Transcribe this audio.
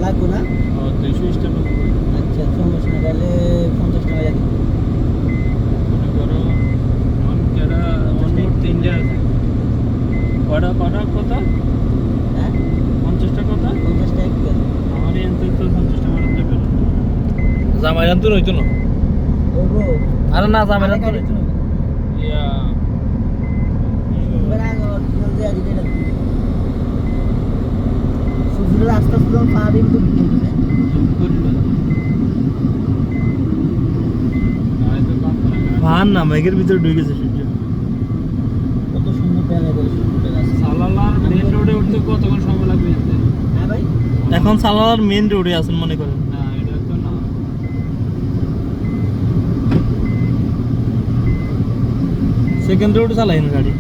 লাগবো না? 200 টাকা। আচ্ছা সমস্যা না, তাহলে 50 টাকা যাবে। মনে করো তিনটে আছে। কটা কত? হ্যাঁ 50 টাকা কত? 50 টাকা কি আছে? আমার এনতে তো 50 টাকা রাখতে পারো। জামাই আনতো নইতো না। ওগো আরে না জামাই আনতো গাড়ি নইতো না। ইয়া বড় জল দিয়ে দিতে না। সুজুর রাস্তা পুরো পাহাড়ি মতো ঢুকতেছে। ভান না মেঘের ভিতরে ঢুকে গেছে সূর্য। কত সুন্দর দেখা যায় সুজুর রাস্তা। সালালার মেইন রোডে উঠতে কতক্ষণ সময় লাগবে এতে? হ্যাঁ ভাই এখন সালালার মেইন রোডে আছেন মনে করেন। না এটা তো না। সেকেন্ড রোডে চালাইন গাড়ি।